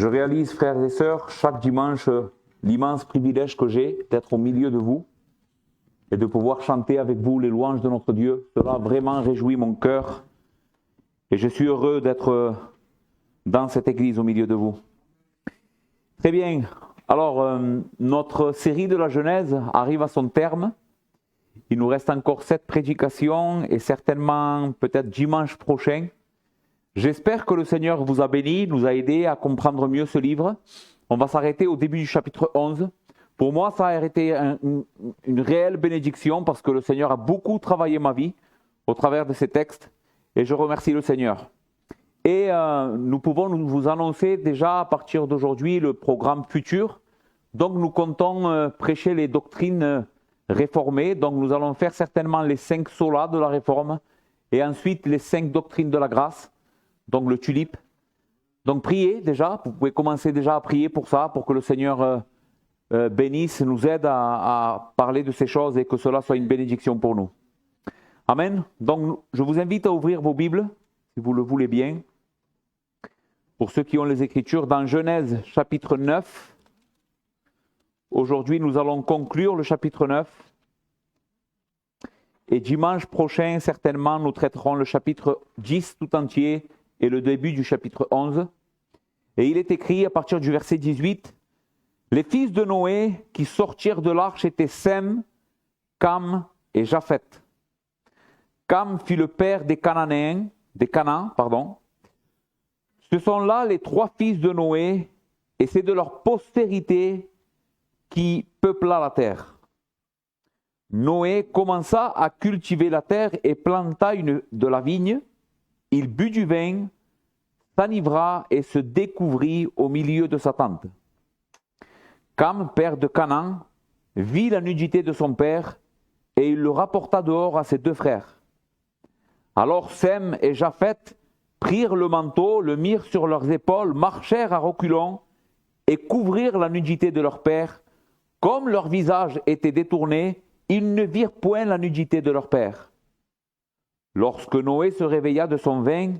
Je réalise, frères et sœurs, chaque dimanche, l'immense privilège que j'ai d'être au milieu de vous et de pouvoir chanter avec vous les louanges de notre Dieu. Cela vraiment réjouit mon cœur et je suis heureux d'être dans cette église au milieu de vous. Très bien. Alors, notre série de la Genèse arrive à son terme. Il nous reste encore 7 prédications et certainement peut-être dimanche prochain. J'espère que le Seigneur vous a béni, nous a aidés à comprendre mieux ce livre. On va s'arrêter au début du chapitre 11. Pour moi, ça a été une réelle bénédiction parce que le Seigneur a beaucoup travaillé ma vie au travers de ces textes et je remercie le Seigneur. Et nous pouvons vous annoncer déjà à partir d'aujourd'hui le programme futur. Donc nous comptons prêcher les doctrines réformées. Donc nous allons faire certainement les 5 solas de la réforme et ensuite les 5 doctrines de la grâce. Donc le tulipe. Donc priez déjà, vous pouvez commencer déjà à prier pour ça, pour que le Seigneur bénisse, nous aide à parler de ces choses et que cela soit une bénédiction pour nous. Amen. Donc je vous invite à ouvrir vos Bibles, si vous le voulez bien. Pour ceux qui ont les Écritures, dans Genèse chapitre 9. Aujourd'hui nous allons conclure le chapitre 9. Et dimanche prochain, certainement, nous traiterons le chapitre 10 tout entier et le début du chapitre 11. Et il est écrit à partir du verset 18, « Les fils de Noé qui sortirent de l'arche étaient Sem, Cam et Japheth. Cam fut le père des Canaans. Ce sont là les 3 fils de Noé, et c'est de leur postérité qui peupla la terre. Noé commença à cultiver la terre et planta de la vigne. Il but du vin, s'enivra et se découvrit au milieu de sa tente. Cam, père de Canaan, vit la nudité de son père et il le rapporta dehors à ses 2 frères. Alors Sem et Japheth prirent le manteau, le mirent sur leurs épaules, marchèrent à reculons et couvrirent la nudité de leur père. Comme leur visage était détourné, ils ne virent point la nudité de leur père. Lorsque Noé se réveilla de son vin,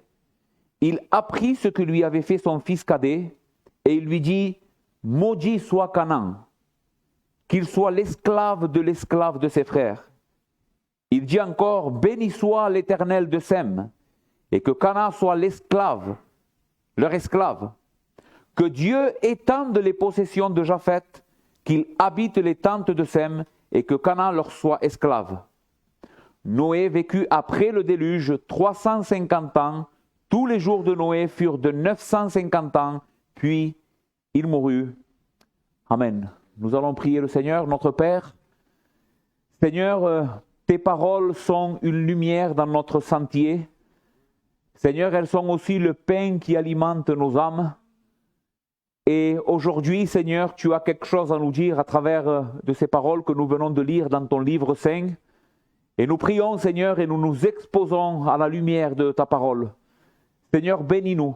il apprit ce que lui avait fait son fils cadet, et il lui dit, « Maudit soit Canaan, qu'il soit l'esclave de ses frères. » Il dit encore, « Béni soit l'Éternel de Sem, et que Canaan soit leur esclave. Que Dieu étende les possessions de Japheth, qu'il habite les tentes de Sem, et que Canaan leur soit esclave. » Noé vécut après le déluge 350 ans. Tous les jours de Noé furent de 950 ans, puis il mourut. Amen. Nous allons prier le Seigneur, notre Père. Seigneur, tes paroles sont une lumière dans notre sentier. Seigneur, elles sont aussi le pain qui alimente nos âmes. Et aujourd'hui, Seigneur, tu as quelque chose à nous dire à travers de ces paroles que nous venons de lire dans ton livre saint. Et nous prions, Seigneur, et nous nous exposons à la lumière de ta parole. Seigneur, bénis-nous.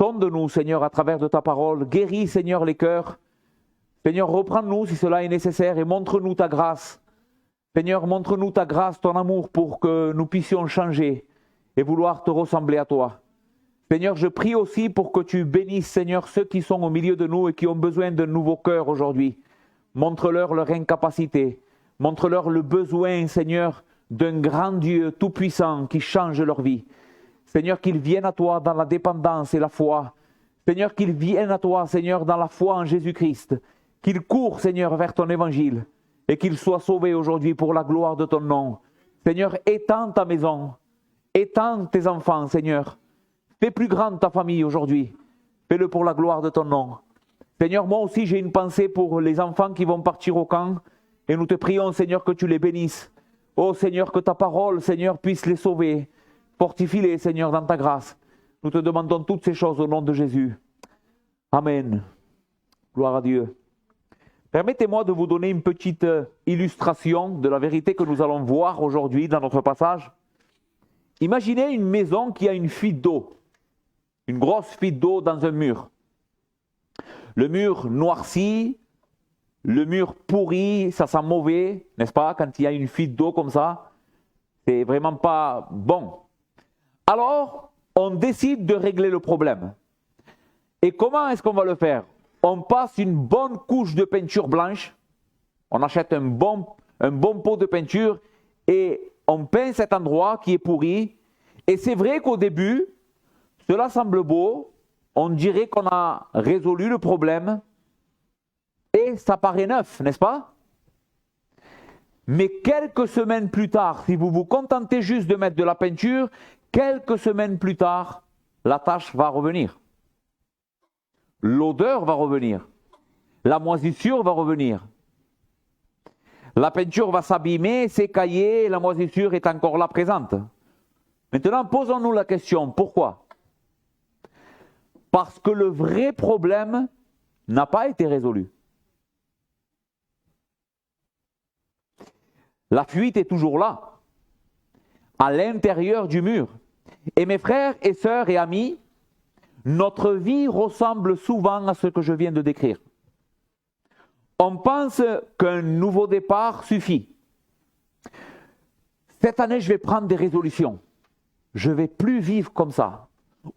Sonde-nous, Seigneur, à travers de ta parole. Guéris, Seigneur, les cœurs. Seigneur, reprends-nous si cela est nécessaire et montre-nous ta grâce. Seigneur, montre-nous ta grâce, ton amour, pour que nous puissions changer et vouloir te ressembler à toi. Seigneur, je prie aussi pour que tu bénisses, Seigneur, ceux qui sont au milieu de nous et qui ont besoin d'un nouveau cœur aujourd'hui. Montre-leur leur incapacité. Montre-leur le besoin, Seigneur, d'un grand Dieu tout-puissant qui change leur vie. Seigneur, qu'ils viennent à toi dans la dépendance et la foi. Seigneur, qu'ils viennent à toi, Seigneur, dans la foi en Jésus-Christ. Qu'ils courent, Seigneur, vers ton évangile et qu'ils soient sauvés aujourd'hui pour la gloire de ton nom. Seigneur, étends ta maison, étends tes enfants, Seigneur. Fais plus grande ta famille aujourd'hui. Fais-le pour la gloire de ton nom. Seigneur, moi aussi j'ai une pensée pour les enfants qui vont partir au camp. Et nous te prions, Seigneur, que tu les bénisses. Oh Seigneur, que ta parole, Seigneur, puisse les sauver. Fortifie-les, Seigneur, dans ta grâce. Nous te demandons toutes ces choses au nom de Jésus. Amen. Gloire à Dieu. Permettez-moi de vous donner une petite illustration de la vérité que nous allons voir aujourd'hui dans notre passage. Imaginez une maison qui a une fuite d'eau. Une grosse fuite d'eau dans un mur. Le mur noirci, le mur pourri, ça sent mauvais, n'est-ce pas, quand il y a une fuite d'eau comme ça, c'est vraiment pas bon. Alors, on décide de régler le problème. Et comment est-ce qu'on va le faire? On passe une bonne couche de peinture blanche, on achète un bon pot de peinture et on peint cet endroit qui est pourri. Et c'est vrai qu'au début, cela semble beau, on dirait qu'on a résolu le problème et ça paraît neuf, n'est-ce pas? Mais quelques semaines plus tard, si vous vous contentez juste de mettre de la peinture, quelques semaines plus tard, la tache va revenir. L'odeur va revenir. La moisissure va revenir. La peinture va s'abîmer, s'écailler, la moisissure est encore là présente. Maintenant, posons-nous la question, pourquoi? Parce que le vrai problème n'a pas été résolu. La fuite est toujours là, à l'intérieur du mur. Et mes frères et sœurs et amis, notre vie ressemble souvent à ce que je viens de décrire. On pense qu'un nouveau départ suffit. Cette année, je vais prendre des résolutions. Je ne vais plus vivre comme ça.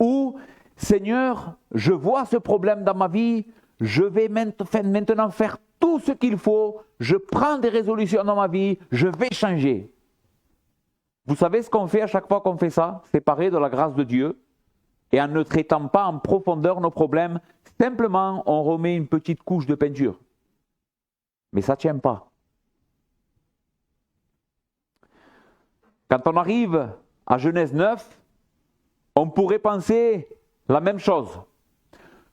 Ou, Seigneur, je vois ce problème dans ma vie, je vais maintenant faire tout ce qu'il faut, je prends des résolutions dans ma vie, je vais changer. Vous savez ce qu'on fait à chaque fois qu'on fait ça? Séparé de la grâce de Dieu. Et en ne traitant pas en profondeur nos problèmes, simplement on remet une petite couche de peinture. Mais ça ne tient pas. Quand on arrive à Genèse 9, on pourrait penser la même chose.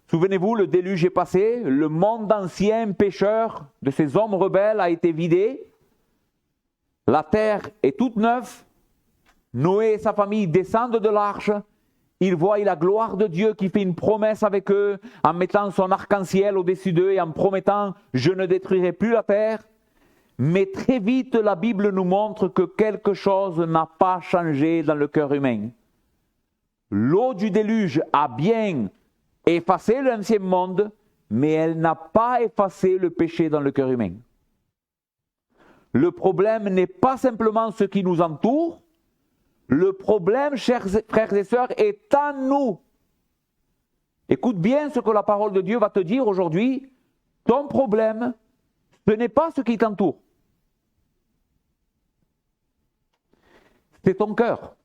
Souvenez-vous, le déluge est passé, le monde ancien pécheur de ces hommes rebelles a été vidé, la terre est toute neuve, Noé et sa famille descendent de l'arche, ils voient la gloire de Dieu qui fait une promesse avec eux en mettant son arc-en-ciel au-dessus d'eux et en promettant « je ne détruirai plus la terre ». Mais très vite, la Bible nous montre que quelque chose n'a pas changé dans le cœur humain. L'eau du déluge a bien effacé l'ancien monde, mais elle n'a pas effacé le péché dans le cœur humain. Le problème n'est pas simplement ce qui nous entoure, le problème, chers frères et sœurs, est en nous. Écoute bien ce que la parole de Dieu va te dire aujourd'hui. Ton problème, ce n'est pas ce qui t'entoure. C'est ton cœur.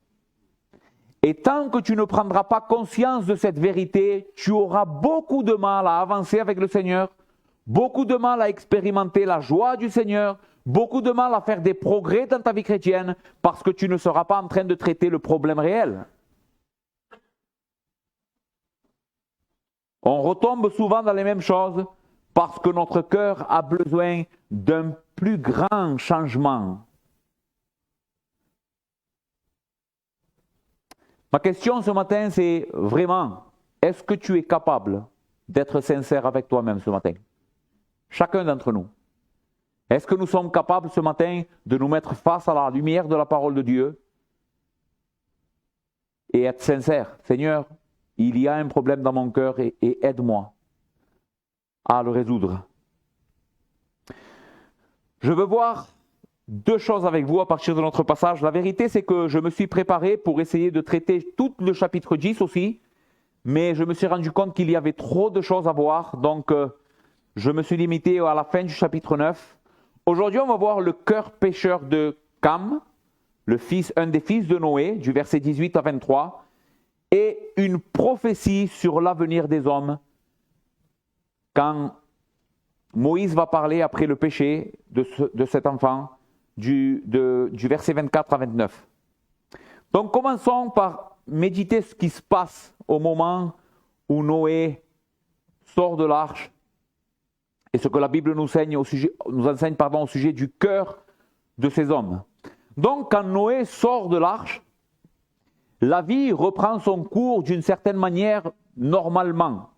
Et tant que tu ne prendras pas conscience de cette vérité, tu auras beaucoup de mal à avancer avec le Seigneur, beaucoup de mal à expérimenter la joie du Seigneur, beaucoup de mal à faire des progrès dans ta vie chrétienne parce que tu ne seras pas en train de traiter le problème réel. On retombe souvent dans les mêmes choses parce que notre cœur a besoin d'un plus grand changement. Ma question ce matin, c'est vraiment, est-ce que tu es capable d'être sincère avec toi-même ce matin? Chacun d'entre nous. Est-ce que nous sommes capables ce matin de nous mettre face à la lumière de la parole de Dieu et être sincères? Seigneur, il y a un problème dans mon cœur et aide-moi à le résoudre. Je veux voir deux choses avec vous à partir de notre passage. La vérité, c'est que je me suis préparé pour essayer de traiter tout le chapitre 10 aussi, mais je me suis rendu compte qu'il y avait trop de choses à voir, donc je me suis limité à la fin du chapitre 9. Aujourd'hui, on va voir le cœur pécheur de Cam, un des fils de Noé, du verset 18 à 23, et une prophétie sur l'avenir des hommes, quand Moïse va parler après le péché de cet enfant, du verset 24 à 29. Donc commençons par méditer ce qui se passe au moment où Noé sort de l'arche et ce que la Bible nous enseigne au sujet du cœur de ces hommes. Donc quand Noé sort de l'arche, la vie reprend son cours d'une certaine manière normalement.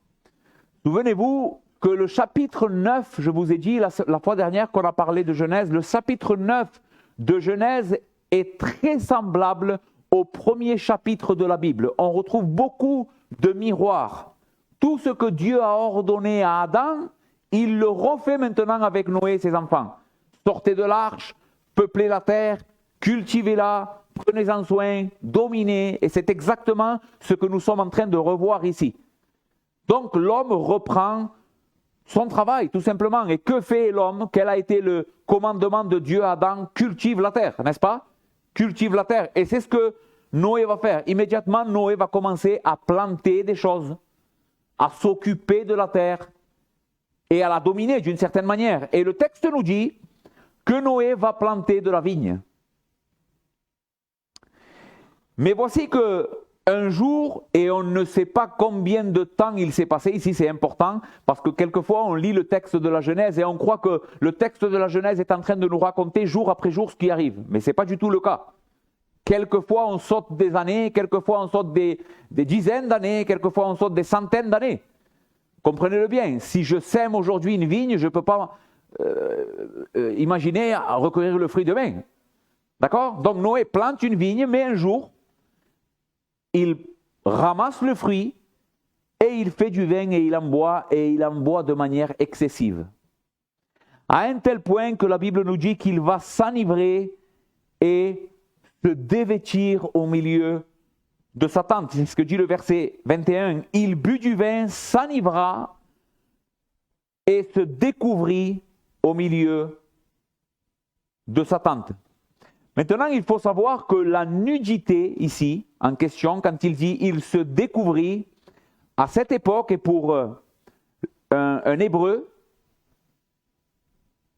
Souvenez-vous que le chapitre 9, je vous ai dit la fois dernière qu'on a parlé de Genèse, le chapitre 9 de Genèse est très semblable au premier chapitre de la Bible. On retrouve beaucoup de miroirs. Tout ce que Dieu a ordonné à Adam, il le refait maintenant avec Noé et ses enfants. Sortez de l'arche, peuplez la terre, cultivez-la, prenez-en soin, dominez. Et c'est exactement ce que nous sommes en train de revoir ici. Donc l'homme reprend son travail, tout simplement. Et que fait l'homme? Quel a été le commandement de Dieu à Adam? Cultive la terre, n'est-ce pas? Cultive la terre. Et c'est ce que Noé va faire. Immédiatement, Noé va commencer à planter des choses, à s'occuper de la terre et à la dominer d'une certaine manière. Et le texte nous dit que Noé va planter de la vigne. Mais voici que un jour, et on ne sait pas combien de temps il s'est passé, ici c'est important, parce que quelquefois on lit le texte de la Genèse et on croit que le texte de la Genèse est en train de nous raconter jour après jour ce qui arrive. Mais ce n'est pas du tout le cas. Quelquefois on saute des années, quelquefois on saute des dizaines d'années, quelquefois on saute des centaines d'années. Comprenez-le bien, si je sème aujourd'hui une vigne, je ne peux pas imaginer recueillir le fruit demain. D'accord? Donc Noé plante une vigne, mais un jour, il ramasse le fruit et il fait du vin et il en boit de manière excessive. À un tel point que la Bible nous dit qu'il va s'enivrer et se dévêtir au milieu de sa tente. C'est ce que dit le verset 21. Il but du vin, s'enivra et se découvrit au milieu de sa tente. Maintenant, il faut savoir que la nudité ici, en question, quand il dit « il se découvrit », à cette époque, et pour un hébreu,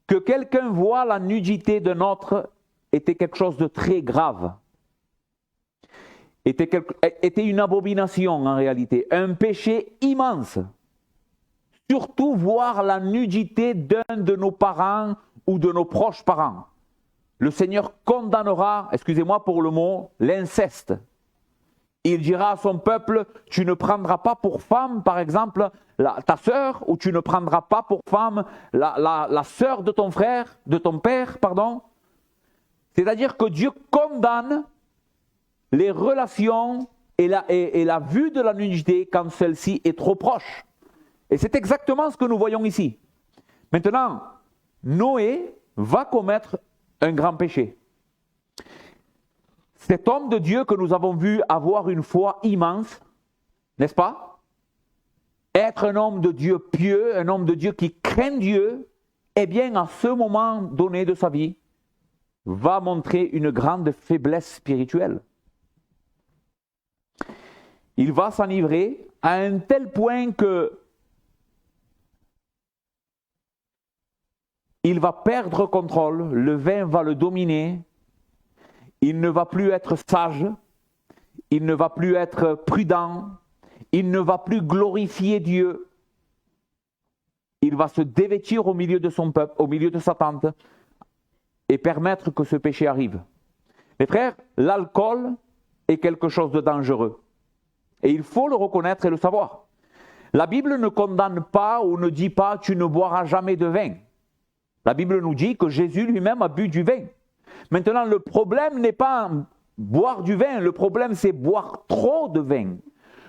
que quelqu'un voit la nudité d'un autre était quelque chose de très grave. Était une abomination en réalité, un péché immense. Surtout voir la nudité d'un de nos parents ou de nos proches parents. Le Seigneur condamnera, excusez-moi pour le mot, l'inceste. Il dira à son peuple, tu ne prendras pas pour femme, par exemple, ta sœur, ou tu ne prendras pas pour femme la sœur de ton frère, de ton père, pardon. C'est-à-dire que Dieu condamne les relations et la vue de la nudité quand celle-ci est trop proche. Et c'est exactement ce que nous voyons ici. Maintenant, Noé va commettre un grand péché. Cet homme de Dieu que nous avons vu avoir une foi immense, n'est-ce pas? Être un homme de Dieu pieux, un homme de Dieu qui craint Dieu, eh bien, à ce moment donné de sa vie, va montrer une grande faiblesse spirituelle. Il va s'enivrer à un tel point que il va perdre contrôle, le vin va le dominer, il ne va plus être sage, il ne va plus être prudent, il ne va plus glorifier Dieu. Il va se dévêtir au milieu de son peuple, au milieu de sa tente, et permettre que ce péché arrive. Mes frères, l'alcool est quelque chose de dangereux. Et il faut le reconnaître et le savoir. La Bible ne condamne pas ou ne dit pas « tu ne boiras jamais de vin ». La Bible nous dit que Jésus lui-même a bu du vin. Maintenant, le problème n'est pas boire du vin, le problème c'est boire trop de vin,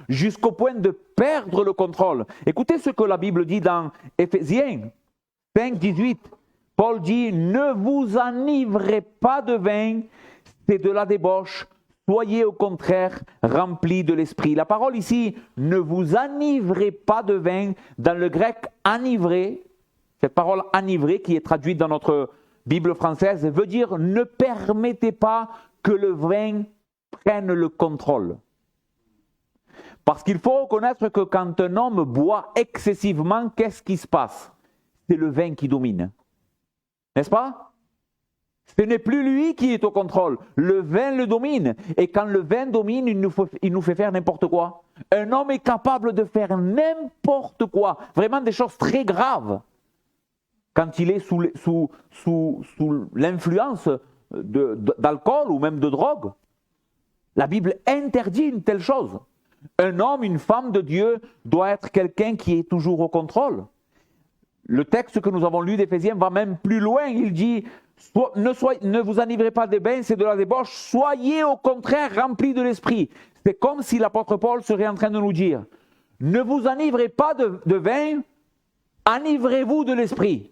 jusqu'au point de perdre le contrôle. Écoutez ce que la Bible dit dans Éphésiens 5, 18. Paul dit « Ne vous enivrez pas de vin, c'est de la débauche, soyez au contraire remplis de l'esprit. » La parole ici « Ne vous enivrez pas de vin », dans le grec « enivrer », cette parole « enivrer » qui est traduite dans notre Bible française veut dire « Ne permettez pas que le vin prenne le contrôle ». Parce qu'il faut reconnaître que quand un homme boit excessivement, qu'est-ce qui se passe? C'est le vin qui domine. N'est-ce pas? Ce n'est plus lui qui est au contrôle. Le vin le domine. Et quand le vin domine, il nous fait faire n'importe quoi. Un homme est capable de faire n'importe quoi. Vraiment des choses très graves. Quand il est sous l'influence d'alcool ou même de drogue. La Bible interdit une telle chose. Un homme, une femme de Dieu doit être quelqu'un qui est toujours au contrôle. Le texte que nous avons lu d'Éphésiens va même plus loin. Il dit « Ne vous enivrez pas des bains, c'est de la débauche. Soyez au contraire remplis de l'esprit. » C'est comme si l'apôtre Paul serait en train de nous dire « Ne vous enivrez pas de vin, enivrez-vous de l'esprit.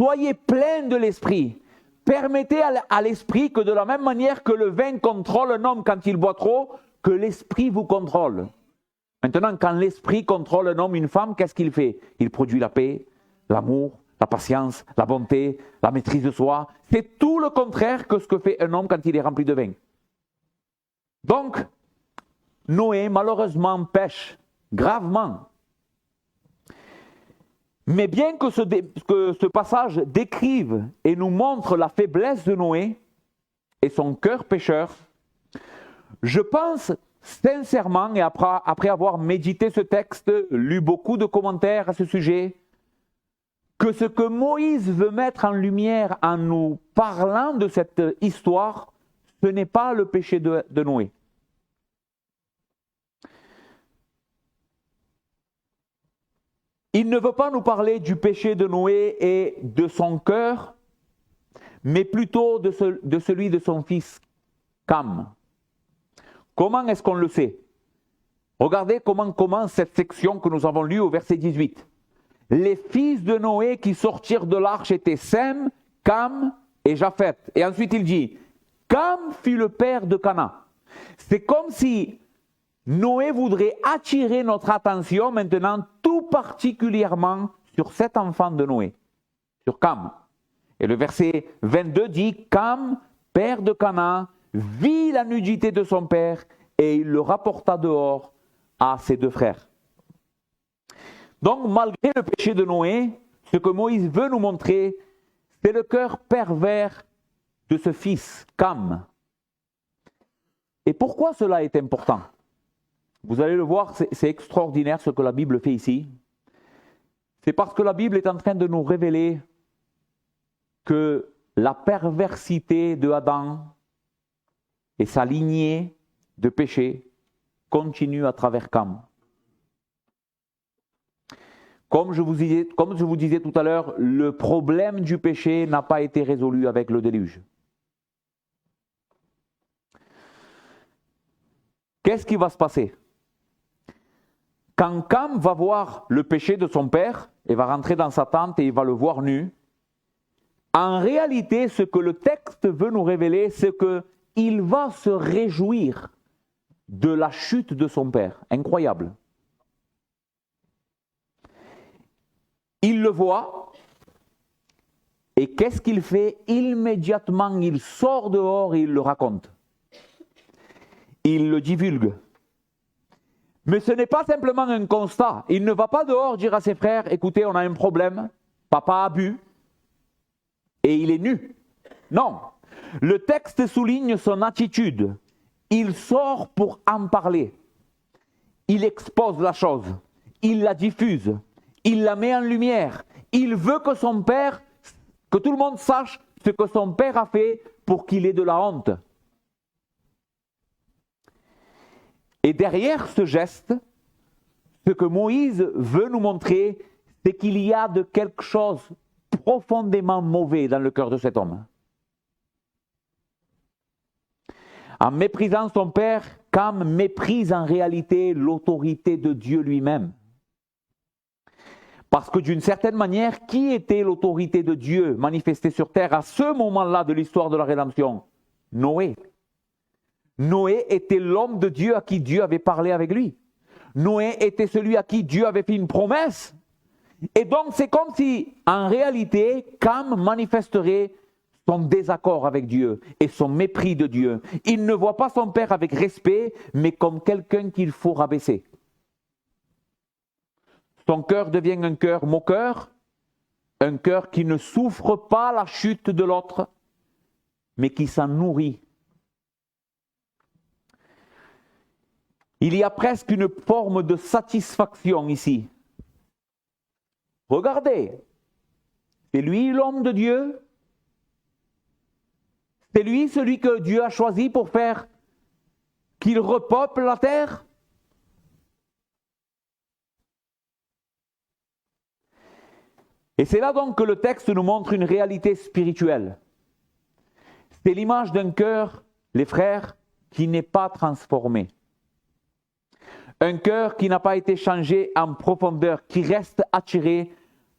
Soyez pleins de l'esprit. Permettez à l'esprit que de la même manière que le vin contrôle un homme quand il boit trop, que l'esprit vous contrôle. Maintenant, quand l'esprit contrôle un homme, une femme, qu'est-ce qu'il fait? Il produit la paix, l'amour, la patience, la bonté, la maîtrise de soi. C'est tout le contraire que ce que fait un homme quand il est rempli de vin. Donc, Noé, malheureusement, pêche gravement. Mais bien que ce passage décrive et nous montre la faiblesse de Noé et son cœur pécheur, je pense sincèrement, et après avoir médité ce texte, lu beaucoup de commentaires à ce sujet, que ce que Moïse veut mettre en lumière en nous parlant de cette histoire, ce n'est pas le péché de Noé. Il ne veut pas nous parler du péché de Noé et de son cœur, mais plutôt de celui de son fils Cam. Comment est-ce qu'on le sait? Regardez comment commence cette section que nous avons lue au verset 18. Les fils de Noé qui sortirent de l'arche étaient Sem, Cam et Japheth. Et ensuite il dit, Cam fut le père de Canaan. C'est comme si Noé voudrait attirer notre attention maintenant tout particulièrement sur cet enfant de Noé, sur Cam. Et le verset 22 dit, Cam, père de Canaan, vit la nudité de son père et il le rapporta dehors à ses deux frères. Donc malgré le péché de Noé, ce que Moïse veut nous montrer, c'est le cœur pervers de ce fils, Cam. Et pourquoi cela est important? Vous allez le voir, c'est extraordinaire ce que la Bible fait ici. C'est parce que la Bible est en train de nous révéler que la perversité de Adam et sa lignée de péché continue à travers Cam. Comme je vous disais tout à l'heure, le problème du péché n'a pas été résolu avec le déluge. Qu'est-ce qui va se passer? Quand Cam va voir le péché de son père, et va rentrer dans sa tente et il va le voir nu, en réalité, ce que le texte veut nous révéler, c'est qu'il va se réjouir de la chute de son père. Incroyable. Il le voit, et qu'est-ce qu'il fait? Immédiatement, il sort dehors et il le raconte. Il le divulgue. Mais ce n'est pas simplement un constat. Il ne va pas dehors dire à ses frères, écoutez, on a un problème, papa a bu, et il est nu. Non. Le texte souligne son attitude. Il sort pour en parler. Il expose la chose. Il la diffuse. Il la met en lumière. Il veut que son père, que tout le monde sache ce que son père a fait pour qu'il ait de la honte. Et derrière ce geste, ce que Moïse veut nous montrer, c'est qu'il y a de quelque chose profondément mauvais dans le cœur de cet homme. En méprisant son père, Cam méprise en réalité l'autorité de Dieu lui-même. Parce que d'une certaine manière, qui était l'autorité de Dieu manifestée sur terre à ce moment-là de l'histoire de la rédemption? Noé. Noé était l'homme de Dieu à qui Dieu avait parlé avec lui. Noé était celui à qui Dieu avait fait une promesse. Et donc c'est comme si, en réalité, Cam manifesterait son désaccord avec Dieu et son mépris de Dieu. Il ne voit pas son père avec respect, mais comme quelqu'un qu'il faut rabaisser. Son cœur devient un cœur moqueur, un cœur qui ne souffre pas la chute de l'autre, mais qui s'en nourrit. Il y a presque une forme de satisfaction ici. Regardez, c'est lui l'homme de Dieu, c'est lui celui que Dieu a choisi pour faire qu'il repeuple la terre. Et c'est là donc que le texte nous montre une réalité spirituelle. C'est l'image d'un cœur, les frères, qui n'est pas transformé. Un cœur qui n'a pas été changé en profondeur, qui reste attiré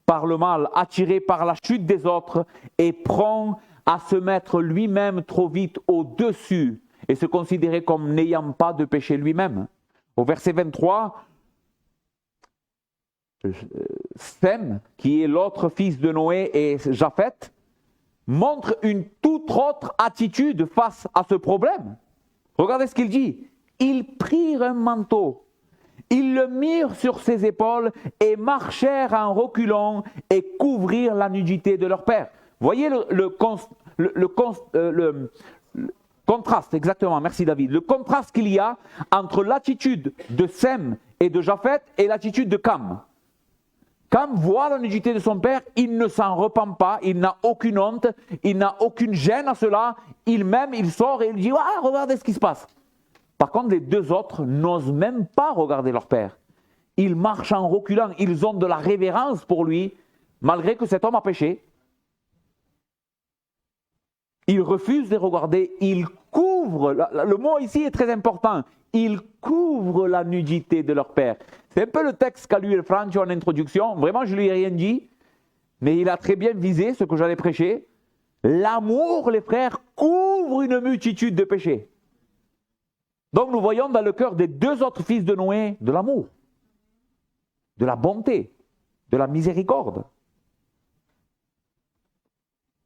par le mal, attiré par la chute des autres et prompt à se mettre lui-même trop vite au-dessus et se considérer comme n'ayant pas de péché lui-même. Au verset 23, Sem, qui est l'autre fils de Noé, et Japheth, montrent une toute autre attitude face à ce problème. Regardez ce qu'il dit. Ils prirent un manteau, ils le mirent sur ses épaules et marchèrent en reculant et couvrirent la nudité de leur père. Voyez le contraste, exactement, merci David, le contraste qu'il y a entre l'attitude de Sem et de Japheth et l'attitude de Cam. Cam voit la nudité de son père, il ne s'en repent pas, il n'a aucune honte, il n'a aucune gêne à cela, il sort et il dit « Ah, regardez ce qui se passe ». Par contre, les deux autres n'osent même pas regarder leur père. Ils marchent en reculant, ils ont de la révérence pour lui, malgré que cet homme a péché. Ils refusent de regarder, ils couvrent, le mot ici est très important, ils couvrent la nudité de leur père. C'est un peu le texte qu'a lu Francio en introduction, vraiment je ne lui ai rien dit, mais il a très bien visé ce que j'allais prêcher. L'amour, les frères, couvre une multitude de péchés. Donc nous voyons dans le cœur des deux autres fils de Noé de l'amour, de la bonté, de la miséricorde.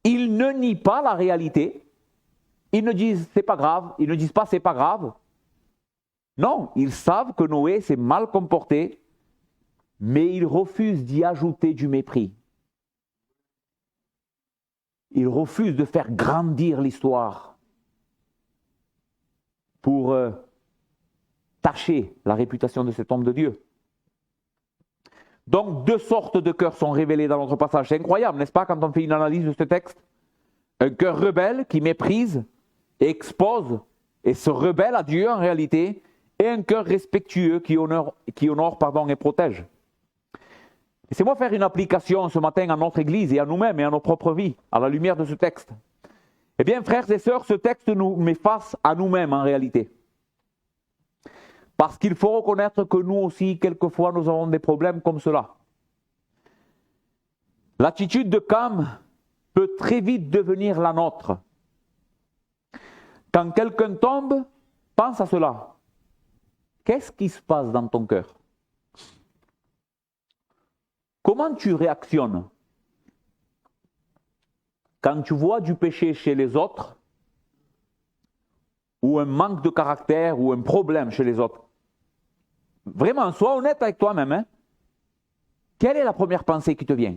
Ils ne nient pas la réalité, ils ne disent c'est pas grave, ils ne disent pas c'est pas grave. Non, ils savent que Noé s'est mal comporté, mais ils refusent d'y ajouter du mépris. Ils refusent de faire grandir l'histoire pour tacher la réputation de cet homme de Dieu. Donc, deux sortes de cœurs sont révélés dans notre passage. C'est incroyable, n'est-ce pas, quand on fait une analyse de ce texte? Un cœur rebelle qui méprise, et expose et se rebelle à Dieu en réalité, et un cœur respectueux qui honore et protège. Laissez-moi faire une application ce matin à notre Église et à nous-mêmes et à nos propres vies, à la lumière de ce texte. Eh bien, frères et sœurs, ce texte nous met face à nous-mêmes en réalité. Parce qu'il faut reconnaître que nous aussi, quelquefois, nous avons des problèmes comme cela. L'attitude de Cam peut très vite devenir la nôtre. Quand quelqu'un tombe, pense à cela. Qu'est-ce qui se passe dans ton cœur? Comment tu réactionnes quand tu vois du péché chez les autres, ou un manque de caractère, ou un problème chez les autres? Vraiment, sois honnête avec toi-même. Hein? Quelle est la première pensée qui te vient?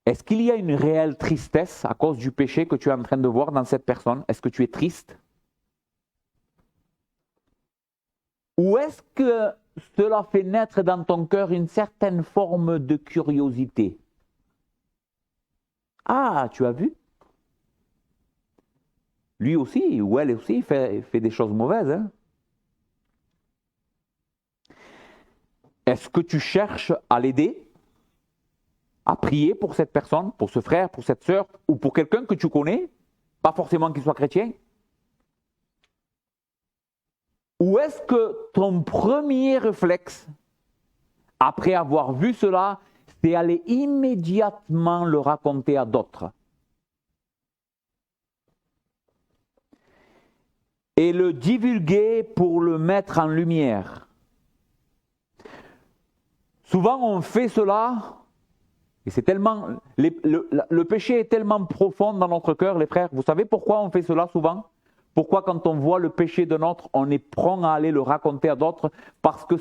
Est-ce qu'il y a une réelle tristesse à cause du péché que tu es en train de voir dans cette personne? Est-ce que tu es triste? Ou est-ce que cela fait naître dans ton cœur une certaine forme de curiosité? Ah, tu as vu? Lui aussi, ou elle aussi, fait des choses mauvaises. Hein? Est-ce que tu cherches à l'aider? À prier pour cette personne, pour ce frère, pour cette sœur, ou pour quelqu'un que tu connais, pas forcément qu'il soit chrétien? Ou est-ce que ton premier réflexe, après avoir vu cela, c'est aller immédiatement le raconter à d'autres? Et le divulguer pour le mettre en lumière. Souvent on fait cela, et c'est tellement, le péché est tellement profond dans notre cœur, les frères. Vous savez pourquoi on fait cela souvent? Pourquoi quand on voit le péché de notre, on est prompt à aller le raconter à d'autres? Parce que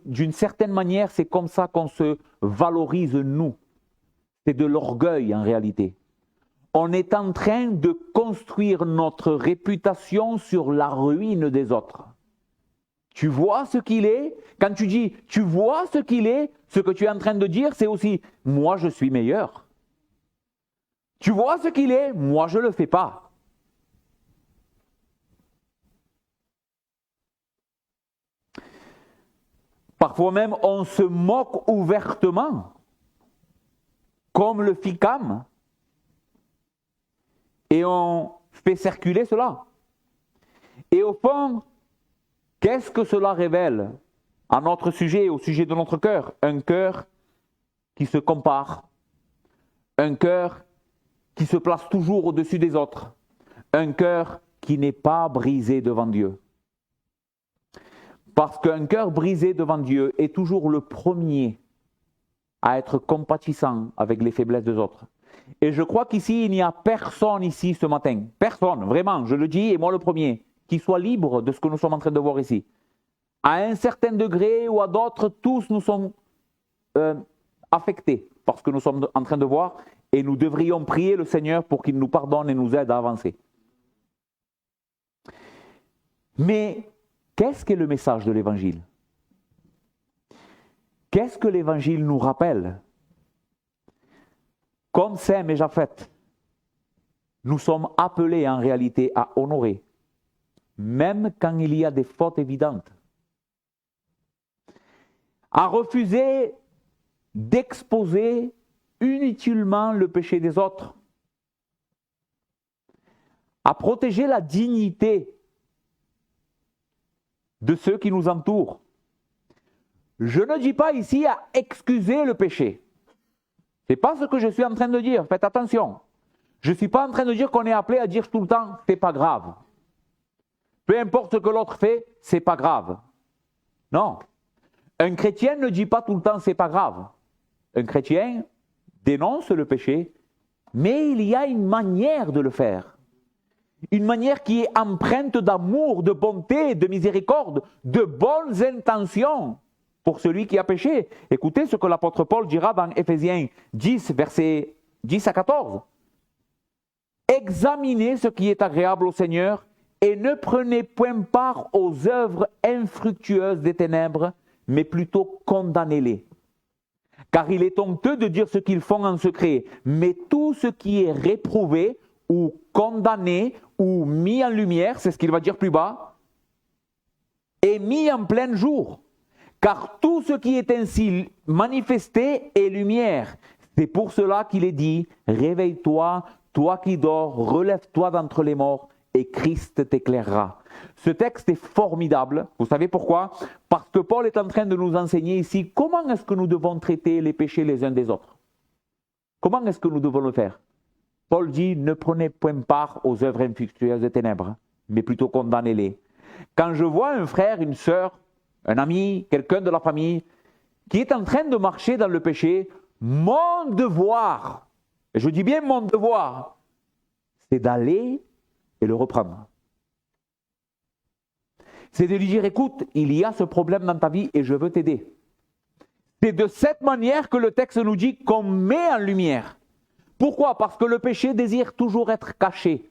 d'une certaine manière, c'est comme ça qu'on se valorise nous. C'est de l'orgueil en réalité. On est en train de construire notre réputation sur la ruine des autres. Tu vois ce qu'il est? Quand tu dis « tu vois ce qu'il est », ce que tu es en train de dire, c'est aussi « moi je suis meilleur ». Tu vois ce qu'il est? Moi je ne le fais pas. Parfois même, on se moque ouvertement, comme le fit Cam, et on fait circuler cela. Et au fond, qu'est-ce que cela révèle à notre sujet, au sujet de notre cœur? Un cœur qui se compare, un cœur qui se place toujours au-dessus des autres, un cœur qui n'est pas brisé devant Dieu. Parce qu'un cœur brisé devant Dieu est toujours le premier à être compatissant avec les faiblesses des autres. Et je crois qu'ici, il n'y a personne ici ce matin, personne, vraiment, je le dis, et moi le premier, qui soit libre de ce que nous sommes en train de voir ici. À un certain degré ou à d'autres, tous nous sommes affectés par ce que nous sommes en train de voir, et nous devrions prier le Seigneur pour qu'il nous pardonne et nous aide à avancer. Mais qu'est-ce qu'est le message de l'Évangile ? Qu'est-ce que l'Évangile nous rappelle ? Comme Sem et Japheth, nous sommes appelés en réalité à honorer, même quand il y a des fautes évidentes, à refuser d'exposer inutilement le péché des autres, à protéger la dignité de ceux qui nous entourent. Je ne dis pas ici à excuser le péché. Ce n'est pas ce que je suis en train de dire, faites attention. Je ne suis pas en train de dire qu'on est appelé à dire tout le temps, c'est pas grave. Peu importe ce que l'autre fait, c'est pas grave. Non. Un chrétien ne dit pas tout le temps, c'est pas grave. Un chrétien dénonce le péché, mais il y a une manière de le faire. Une manière qui est empreinte d'amour, de bonté, de miséricorde, de bonnes intentions pour celui qui a péché. Écoutez ce que l'apôtre Paul dira dans Éphésiens 10, versets 10 à 14. Examinez ce qui est agréable au Seigneur et ne prenez point part aux œuvres infructueuses des ténèbres, mais plutôt condamnez-les. Car il est honteux de dire ce qu'ils font en secret, mais tout ce qui est réprouvé ou condamné ou mis en lumière, c'est ce qu'il va dire plus bas, est mis en plein jour. Car tout ce qui est ainsi manifesté est lumière. C'est pour cela qu'il est dit, réveille-toi, toi qui dors, relève-toi d'entre les morts et Christ t'éclairera. Ce texte est formidable. Vous savez pourquoi ? Parce que Paul est en train de nous enseigner ici comment est-ce que nous devons traiter les péchés les uns des autres. Comment est-ce que nous devons le faire ? Paul dit, ne prenez point part aux œuvres infructueuses des ténèbres, mais plutôt condamnez-les. Quand je vois un frère, une sœur, un ami, quelqu'un de la famille, qui est en train de marcher dans le péché, mon devoir, et je dis bien mon devoir, c'est d'aller et le reprendre. C'est de lui dire, écoute, il y a ce problème dans ta vie et je veux t'aider. C'est de cette manière que le texte nous dit qu'on met en lumière. Pourquoi ? Parce que le péché désire toujours être caché.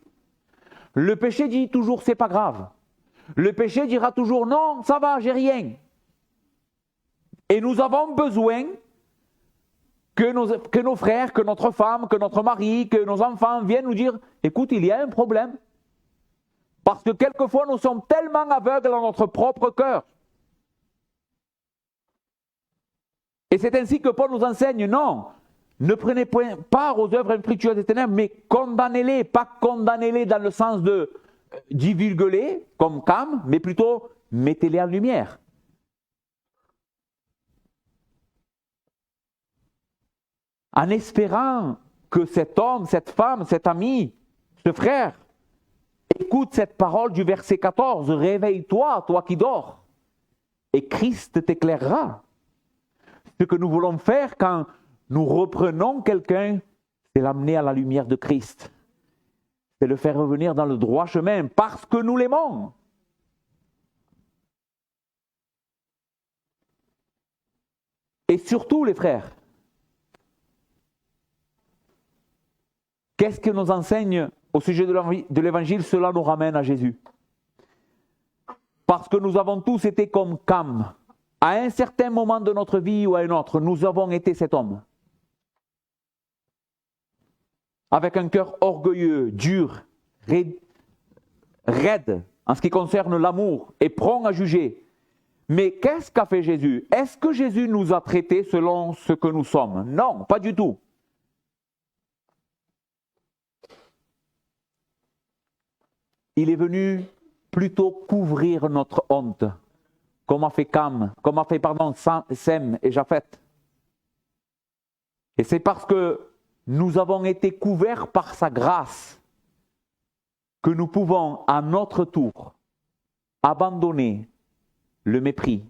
Le péché dit toujours, c'est pas grave. Le péché dira toujours, non, ça va, j'ai rien. Et nous avons besoin que nos frères, que notre femme, que notre mari, que nos enfants viennent nous dire, écoute, il y a un problème. Parce que quelquefois, nous sommes tellement aveugles dans notre propre cœur. Et c'est ainsi que Paul nous enseigne, non, ne prenez point part aux œuvres infructueuses des ténèbres, mais condamnez-les, pas condamnez-les dans le sens de divulguez-les comme Cam, mais plutôt mettez-les en lumière. En espérant que cet homme, cette femme, cet ami, ce frère, écoute cette parole du verset 14, réveille-toi, toi qui dors, et Christ t'éclairera. Ce que nous voulons faire quand nous reprenons quelqu'un, c'est l'amener à la lumière de Christ. C'est le faire revenir dans le droit chemin parce que nous l'aimons. Et surtout, les frères, qu'est-ce que nous enseigne au sujet de l'Évangile? Cela nous ramène à Jésus. Parce que nous avons tous été comme Cam. À un certain moment de notre vie ou à un autre, nous avons été cet homme. Avec un cœur orgueilleux, dur, raide, en ce qui concerne l'amour, et prompt à juger. Mais qu'est-ce qu'a fait Jésus? Est-ce que Jésus nous a traités selon ce que nous sommes? Non, pas du tout. Il est venu plutôt couvrir notre honte, comme a fait Sem et Japheth. Et c'est parce que nous avons été couverts par sa grâce que nous pouvons à notre tour abandonner le mépris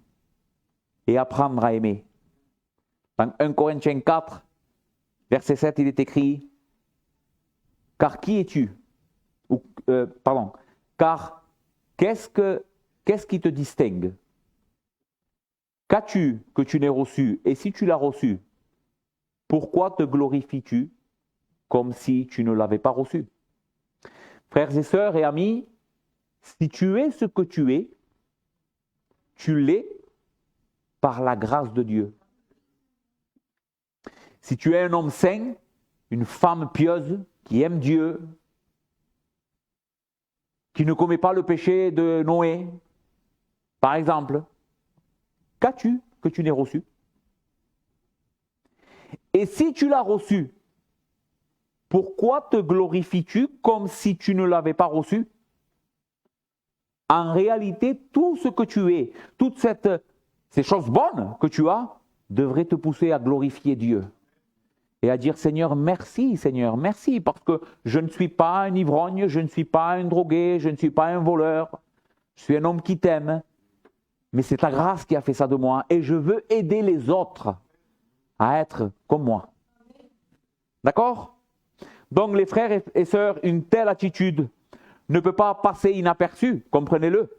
et apprendre à aimer. Dans 1 Corinthiens 4, verset 7, il est écrit « Car qui es-tu » Car qu'est-ce qui te distingue? Qu'as-tu que tu n'aies reçu? Et si tu l'as reçu, pourquoi te glorifies-tu comme si tu ne l'avais pas reçu? Frères et sœurs et amis, si tu es ce que tu l'es par la grâce de Dieu. Si tu es un homme saint, une femme pieuse qui aime Dieu, qui ne commet pas le péché de Noé, par exemple, qu'as-tu que tu n'aies reçu? Et si tu l'as reçu, pourquoi te glorifies-tu comme si tu ne l'avais pas reçu? En réalité, tout ce que tu es, toutes ces choses bonnes que tu as, devraient te pousser à glorifier Dieu. Et à dire, Seigneur, merci, parce que je ne suis pas un ivrogne, je ne suis pas un drogué, je ne suis pas un voleur, je suis un homme qui t'aime, mais c'est ta grâce qui a fait ça de moi, et je veux aider les autres à être comme moi. D'accord? Donc les frères et sœurs, une telle attitude ne peut pas passer inaperçue, comprenez-le.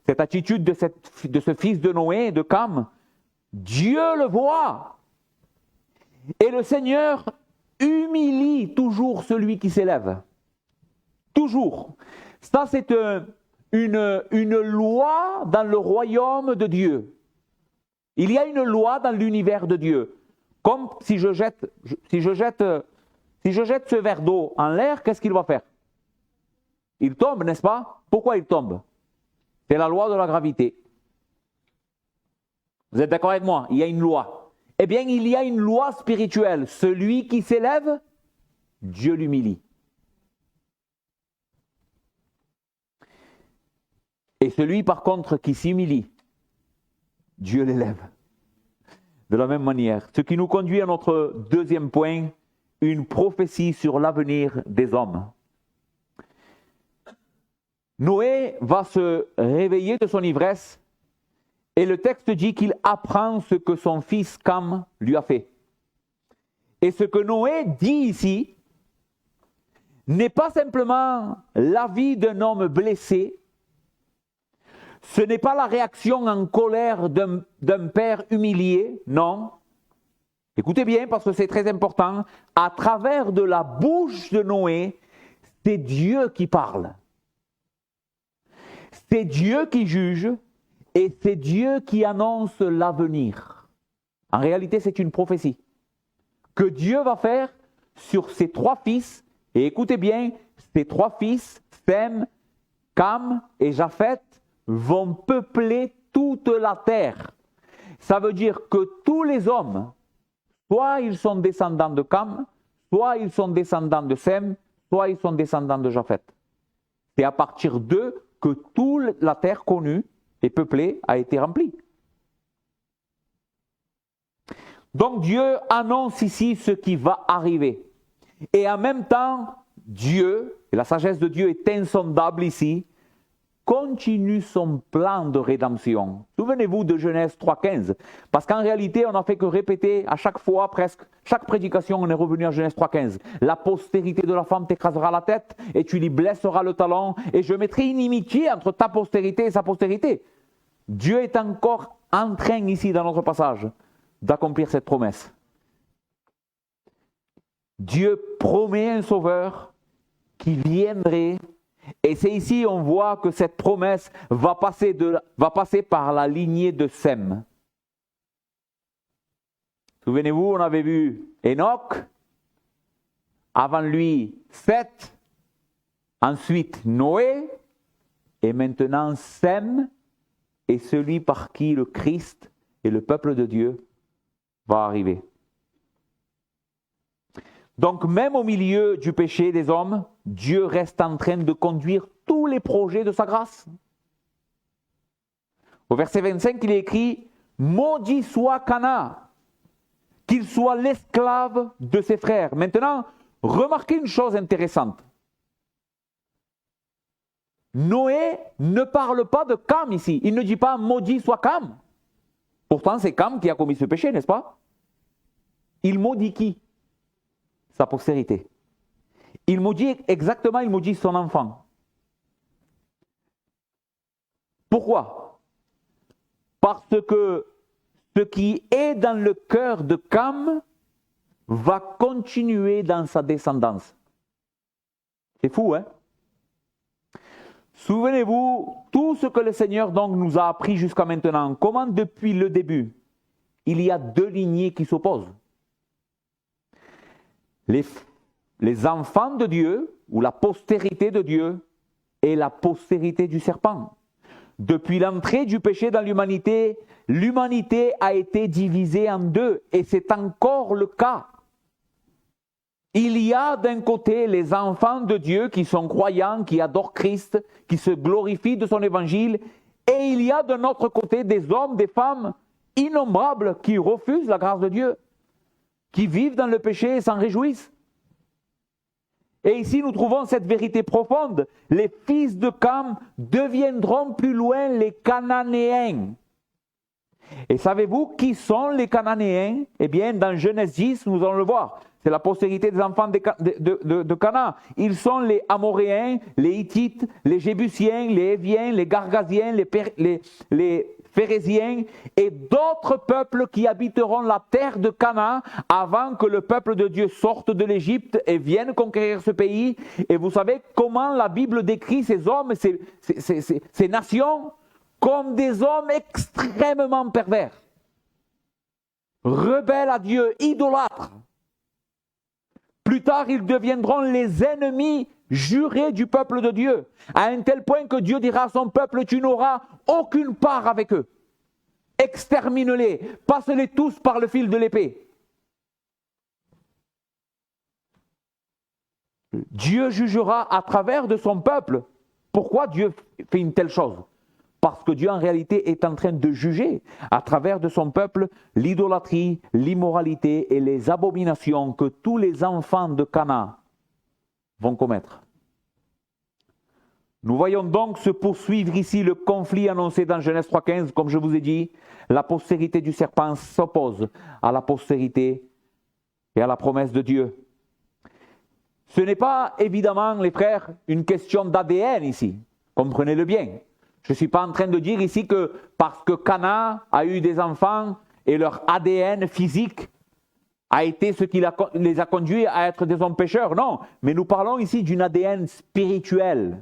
Cette attitude de ce fils de Noé, de Cam, Dieu le voit. Et le Seigneur humilie toujours celui qui s'élève. Toujours. Ça, c'est une loi dans le royaume de Dieu. Il y a une loi dans l'univers de Dieu. Comme si je jette ce verre d'eau en l'air, qu'est-ce qu'il va faire? Il tombe, n'est-ce pas? Pourquoi il tombe? C'est la loi de la gravité. Vous êtes d'accord avec moi? Il y a une loi. Eh bien, il y a une loi spirituelle. Celui qui s'élève, Dieu l'humilie. Et celui, par contre, qui s'humilie, Dieu l'élève. De la même manière. Ce qui nous conduit à notre deuxième point, une prophétie sur l'avenir des hommes. Noé va se réveiller de son ivresse et le texte dit qu'il apprend ce que son fils Cam lui a fait. Et ce que Noé dit ici n'est pas simplement l'avis d'un homme blessé, ce n'est pas la réaction en colère d'un père humilié, non. Écoutez bien parce que c'est très important, à travers de la bouche de Noé, c'est Dieu qui parle. C'est Dieu qui juge et c'est Dieu qui annonce l'avenir. En réalité, c'est une prophétie que Dieu va faire sur ses trois fils. Et écoutez bien, ces trois fils, Sem, Cam et Japheth, vont peupler toute la terre. Ça veut dire que tous les hommes, soit ils sont descendants de Cam, soit ils sont descendants de Sem, soit ils sont descendants de Japheth. C'est à partir d'eux que toute la terre connue et peuplée a été remplie. Donc Dieu annonce ici ce qui va arriver. Et en même temps, Dieu, et la sagesse de Dieu est insondable ici, continue son plan de rédemption. Souvenez-vous de Genèse 3,15. Parce qu'en réalité, on n'a fait que répéter à chaque fois, presque chaque prédication, on est revenu à Genèse 3,15. La postérité de la femme t'écrasera la tête et tu lui blesseras le talon et je mettrai inimitié entre ta postérité et sa postérité. Dieu est encore en train ici dans notre passage d'accomplir cette promesse. Dieu promet un sauveur qui viendrait. Et c'est ici on voit que cette promesse va passer par la lignée de Sem. Souvenez-vous, on avait vu Enoch, avant lui Seth, ensuite Noé, et maintenant Sem est celui par qui le Christ et le peuple de Dieu va arriver. Donc même au milieu du péché des hommes, Dieu reste en train de conduire tous les projets de sa grâce. Au verset 25, il est écrit « Maudit soit Cana, qu'il soit l'esclave de ses frères. » Maintenant, remarquez une chose intéressante. Noé ne parle pas de Cam ici. Il ne dit pas maudit soit Cam. Pourtant, c'est Cam qui a commis ce péché, n'est-ce pas? Il maudit qui? Sa postérité. Il maudit son enfant. Pourquoi? Parce que ce qui est dans le cœur de Cam va continuer dans sa descendance. C'est fou, hein? Souvenez-vous, tout ce que le Seigneur donc nous a appris jusqu'à maintenant, comment depuis le début, il y a deux lignées qui s'opposent. Les enfants de Dieu, ou la postérité de Dieu, et la postérité du serpent. Depuis l'entrée du péché dans l'humanité, l'humanité a été divisée en deux, et c'est encore le cas. Il y a d'un côté les enfants de Dieu qui sont croyants, qui adorent Christ, qui se glorifient de son évangile, et il y a de notre côté des hommes, des femmes innombrables qui refusent la grâce de Dieu, qui vivent dans le péché et s'en réjouissent. Et ici, nous trouvons cette vérité profonde. Les fils de Cam deviendront plus loin les Cananéens. Et savez-vous qui sont les Cananéens? Eh bien, dans Genèse 10, nous allons le voir. C'est la postérité des enfants de Canaan. Ils sont les Amoréens, les Hittites, les Jébusiens, les Héviens, les Gargasiens, les Phérésiens et d'autres peuples qui habiteront la terre de Canaan avant que le peuple de Dieu sorte de l'Égypte et vienne conquérir ce pays. Et vous savez comment la Bible décrit ces hommes, ces nations, comme des hommes extrêmement pervers, rebelles à Dieu, idolâtres. Plus tard, ils deviendront les ennemis jurés du peuple de Dieu, à un tel point que Dieu dira à son peuple, tu n'auras aucune part avec eux. Extermine-les, passe-les tous par le fil de l'épée. Dieu jugera à travers de son peuple. Pourquoi Dieu fait une telle chose? Parce que Dieu en réalité est en train de juger à travers de son peuple l'idolâtrie, l'immoralité et les abominations que tous les enfants de Canaan vont commettre. Nous voyons donc se poursuivre ici le conflit annoncé dans Genèse 3,15, comme je vous ai dit, la postérité du serpent s'oppose à la postérité et à la promesse de Dieu. Ce n'est pas évidemment, les frères, une question d'ADN ici, comprenez-le bien. Je ne suis pas en train de dire ici que parce que Canaan a eu des enfants et leur ADN physique a été ce qui les a conduits à être des hommes pécheurs. Non, mais nous parlons ici d'une ADN spirituelle.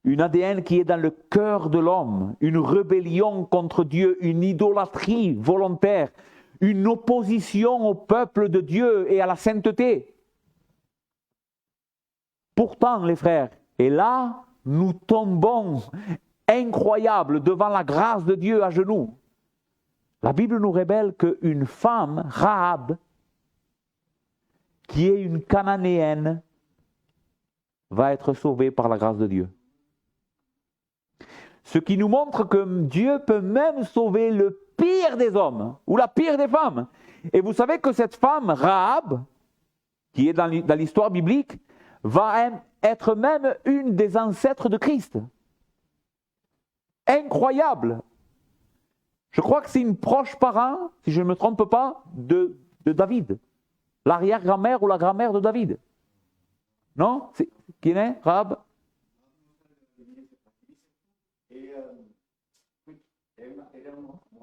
Une ADN qui est dans le cœur de l'homme, une rébellion contre Dieu, une idolâtrie volontaire, une opposition au peuple de Dieu et à la sainteté. Pourtant, les frères, et là, nous tombons incroyables devant la grâce de Dieu à genoux. La Bible nous révèle qu'une femme, Rahab, qui est une Cananéenne, va être sauvée par la grâce de Dieu. Ce qui nous montre que Dieu peut même sauver le pire des hommes, ou la pire des femmes. Et vous savez que cette femme, Rahab, qui est dans l'histoire biblique, va être même une des ancêtres de Christ. Incroyable. Je crois que c'est une proche parent, si je ne me trompe pas, de David. L'arrière-grand-mère ou la grand-mère de David. Non? Qui est Rahab?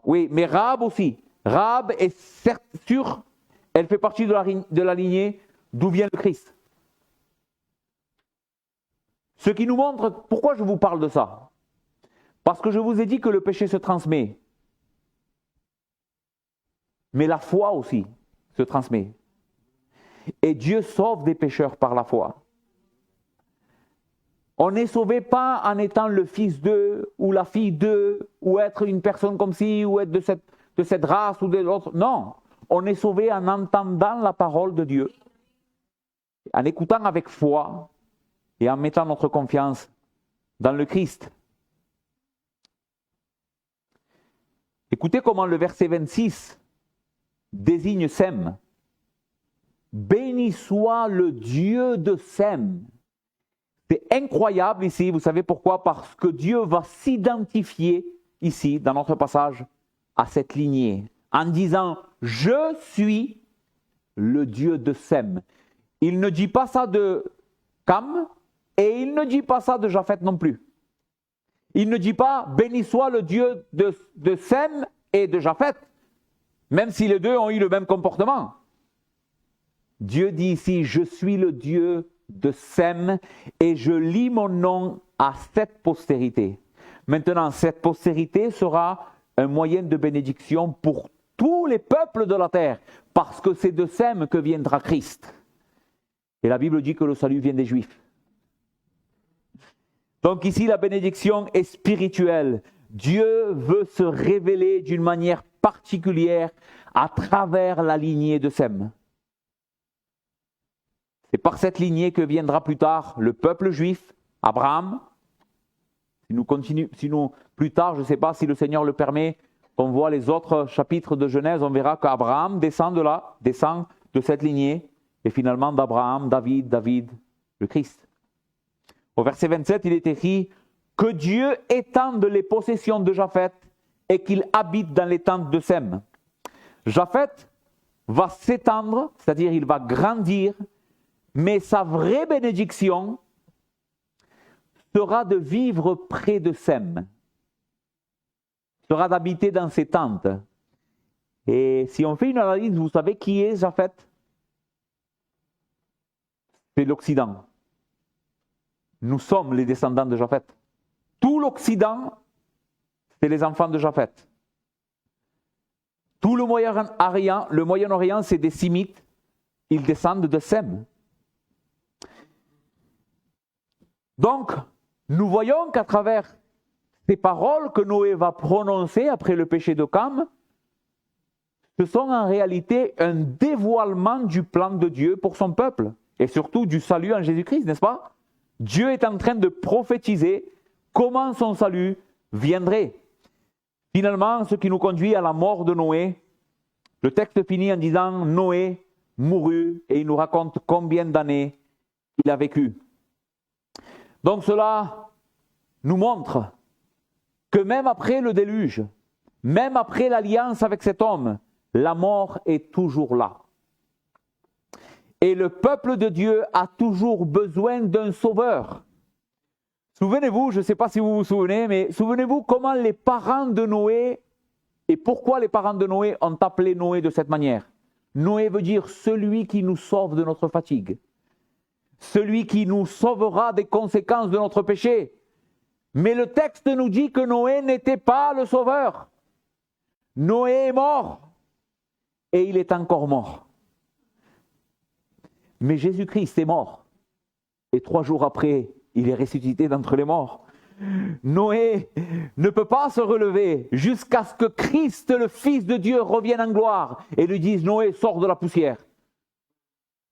Oui, mais Rahab aussi. Rahab est certes sûre, elle fait partie de la lignée d'où vient le Christ. Ce qui nous montre, pourquoi je vous parle de ça? Parce que je vous ai dit que le péché se transmet. Mais la foi aussi se transmet. Et Dieu sauve des pécheurs par la foi. On n'est sauvé pas en étant le fils d'eux, ou la fille d'eux, ou être une personne comme ci, ou être de cette race ou de l'autre. Non, on est sauvé en entendant la parole de Dieu, en écoutant avec foi, et en mettant notre confiance dans le Christ. Écoutez comment le verset 26 désigne Sem. Béni soit le Dieu de Sem, C'est incroyable ici, vous savez pourquoi? Parce que Dieu va s'identifier ici, dans notre passage, à cette lignée, en disant « Je suis le Dieu de Sem ». Il ne dit pas ça de Cam, et il ne dit pas ça de Japheth non plus. Il ne dit pas « Béni soit le Dieu de Sem et de Japheth », même si les deux ont eu le même comportement. Dieu dit ici « Je suis le Dieu de Sem et je lie mon nom à cette postérité ». Maintenant, cette postérité sera un moyen de bénédiction pour tous les peuples de la terre, parce que c'est de Sem que viendra Christ. Et la Bible dit que le salut vient des Juifs. Donc ici, la bénédiction est spirituelle. Dieu veut se révéler d'une manière particulière à travers la lignée de Sem. C'est par cette lignée que viendra plus tard le peuple juif, Abraham. Si nous plus tard, je ne sais pas si le Seigneur le permet, on voit les autres chapitres de Genèse, on verra qu'Abraham descend de là, descend de cette lignée, et finalement d'Abraham, David, le Christ. Au verset 27, il est écrit « Que Dieu étende les possessions de Japheth et qu'il habite dans les tentes de Sem ». Japheth va s'étendre, c'est-à-dire il va grandir, mais sa vraie bénédiction sera de vivre près de Sem, sera d'habiter dans ses tentes. Et si on fait une analyse, vous savez qui est Japheth? C'est l'Occident. Nous sommes les descendants de Japheth. Tout l'Occident, c'est les enfants de Japheth. Tout le Moyen-Orient, c'est des Sémites. Ils descendent de Sem. Donc, nous voyons qu'à travers ces paroles que Noé va prononcer après le péché de Cam, ce sont en réalité un dévoilement du plan de Dieu pour son peuple, et surtout du salut en Jésus-Christ, n'est-ce pas? Dieu est en train de prophétiser comment son salut viendrait. Finalement, ce qui nous conduit à la mort de Noé, le texte finit en disant « Noé mourut » et il nous raconte combien d'années il a vécu. Donc cela nous montre que même après le déluge, même après l'alliance avec cet homme, la mort est toujours là. Et le peuple de Dieu a toujours besoin d'un sauveur. Souvenez-vous, je ne sais pas si vous vous souvenez, mais souvenez-vous comment les parents de Noé, et pourquoi les parents de Noé ont appelé Noé de cette manière. Noé veut dire celui qui nous sauve de notre fatigue. Celui qui nous sauvera des conséquences de notre péché. Mais le texte nous dit que Noé n'était pas le sauveur. Noé est mort. Et il est encore mort. Mais Jésus-Christ est mort. Et 3 jours après, il est ressuscité d'entre les morts. Noé ne peut pas se relever jusqu'à ce que Christ, le Fils de Dieu, revienne en gloire et lui dise « Noé, sors de la poussière ».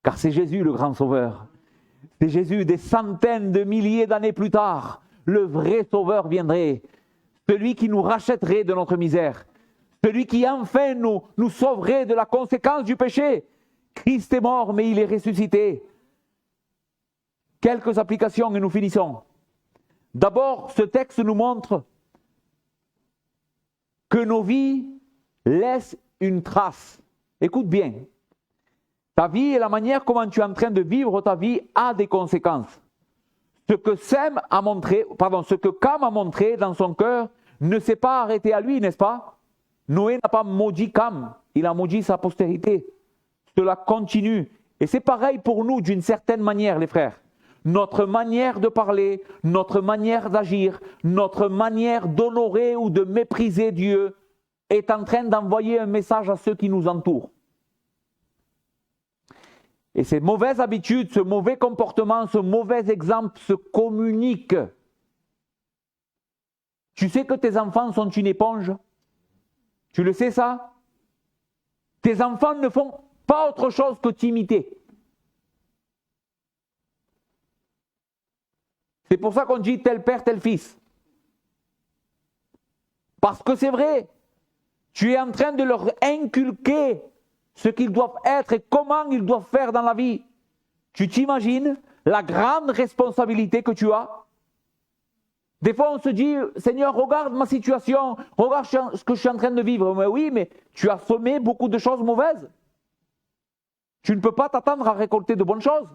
Car c'est Jésus le grand sauveur. C'est Jésus, des centaines de milliers d'années plus tard, le vrai sauveur viendrait. Celui qui nous rachèterait de notre misère. Celui qui enfin nous sauverait de la conséquence du péché. Christ est mort, mais il est ressuscité. Quelques applications et nous finissons. D'abord, ce texte nous montre que nos vies laissent une trace. Écoute bien. Ta vie et la manière comment tu es en train de vivre ta vie a des conséquences. Ce que Cam a montré dans son cœur ne s'est pas arrêté à lui, n'est-ce pas? Noé n'a pas maudit Cam, il a maudit sa postérité. Cela continue. Et c'est pareil pour nous d'une certaine manière, les frères. Notre manière de parler, notre manière d'agir, notre manière d'honorer ou de mépriser Dieu est en train d'envoyer un message à ceux qui nous entourent. Et ces mauvaises habitudes, ce mauvais comportement, ce mauvais exemple se communiquent. Tu sais que tes enfants sont une éponge? Tu le sais ça? Tes enfants ne font pas autre chose que t'imiter. C'est pour ça qu'on dit tel père, tel fils. Parce que c'est vrai, tu es en train de leur inculquer ce qu'ils doivent être et comment ils doivent faire dans la vie. Tu t'imagines la grande responsabilité que tu as? Des fois, on se dit, Seigneur, regarde ma situation, regarde ce que je suis en train de vivre. Mais oui, mais tu as semé beaucoup de choses mauvaises. Tu ne peux pas t'attendre à récolter de bonnes choses.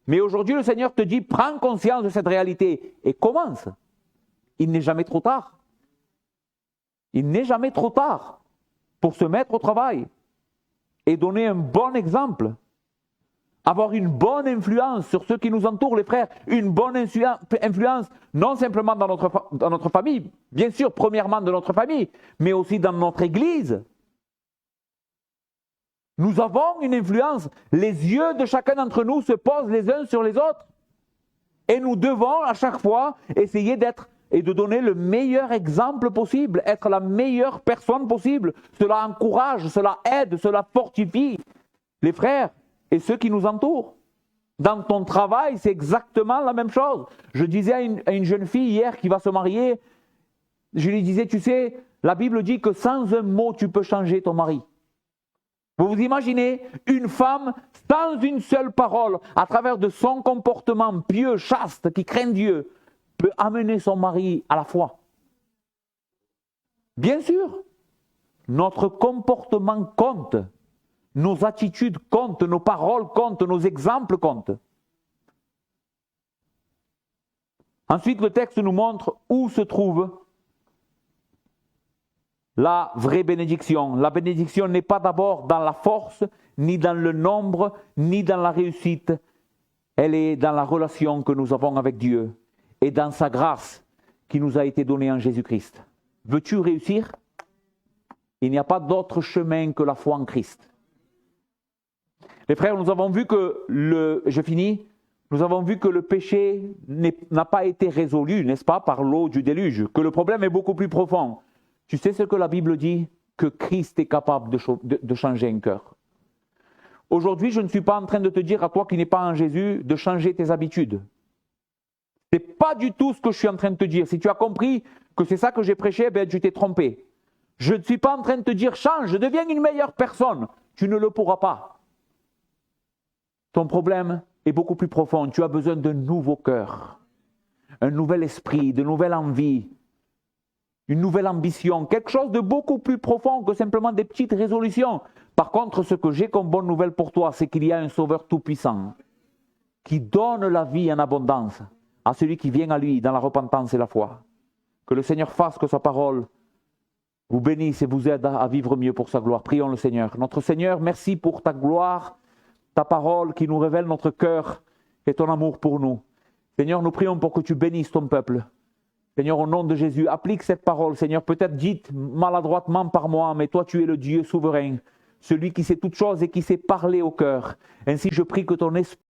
Mais aujourd'hui, le Seigneur te dit, prends conscience de cette réalité et commence. Il n'est jamais trop tard. Il n'est jamais trop tard pour se mettre au travail et donner un bon exemple. Avoir une bonne influence sur ceux qui nous entourent, les frères. Une bonne influence, non simplement dans notre famille, bien sûr, premièrement de notre famille, mais aussi dans notre église. Nous avons une influence. Les yeux de chacun d'entre nous se posent les uns sur les autres. Et nous devons à chaque fois essayer d'être et de donner le meilleur exemple possible, être la meilleure personne possible. Cela encourage, cela aide, cela fortifie les frères et ceux qui nous entourent. Dans ton travail, c'est exactement la même chose. Je disais à une jeune fille hier qui va se marier, je lui disais, tu sais, la Bible dit que sans un mot, tu peux changer ton mari. Vous vous imaginez une femme sans une seule parole, à travers de son comportement pieux, chaste, qui craint Dieu, peut amener son mari à la foi. Bien sûr, notre comportement compte. Nos attitudes comptent, nos paroles comptent, nos exemples comptent. Ensuite, le texte nous montre où se trouve la vraie bénédiction. La bénédiction n'est pas d'abord dans la force, ni dans le nombre, ni dans la réussite. Elle est dans la relation que nous avons avec Dieu et dans sa grâce qui nous a été donnée en Jésus-Christ. Veux-tu réussir? Il n'y a pas d'autre chemin que la foi en Christ. Les frères, nous avons vu que nous avons vu que le péché n'a pas été résolu, n'est-ce pas, par l'eau du déluge, que le problème est beaucoup plus profond. Tu sais ce que la Bible dit? Que Christ est capable de changer un cœur. Aujourd'hui, je ne suis pas en train de te dire à toi qui n'es pas en Jésus de changer tes habitudes. Ce n'est pas du tout ce que je suis en train de te dire. Si tu as compris que c'est ça que j'ai prêché, ben, tu t'es trompé. Je ne suis pas en train de te dire change, deviens une meilleure personne. Tu ne le pourras pas. Ton problème est beaucoup plus profond. Tu as besoin d'un nouveau cœur, un nouvel esprit, de nouvelles envies, une nouvelle ambition, quelque chose de beaucoup plus profond que simplement des petites résolutions. Par contre, ce que j'ai comme bonne nouvelle pour toi, c'est qu'il y a un Sauveur tout-puissant qui donne la vie en abondance à celui qui vient à lui dans la repentance et la foi. Que le Seigneur fasse que sa parole vous bénisse et vous aide à vivre mieux pour sa gloire. Prions le Seigneur. Notre Seigneur, merci pour ta gloire, ta parole qui nous révèle notre cœur et ton amour pour nous. Seigneur, nous prions pour que tu bénisses ton peuple. Seigneur, au nom de Jésus, applique cette parole. Seigneur, peut-être dite maladroitement par moi, mais toi tu es le Dieu souverain, celui qui sait toutes choses et qui sait parler au cœur. Ainsi je prie que ton esprit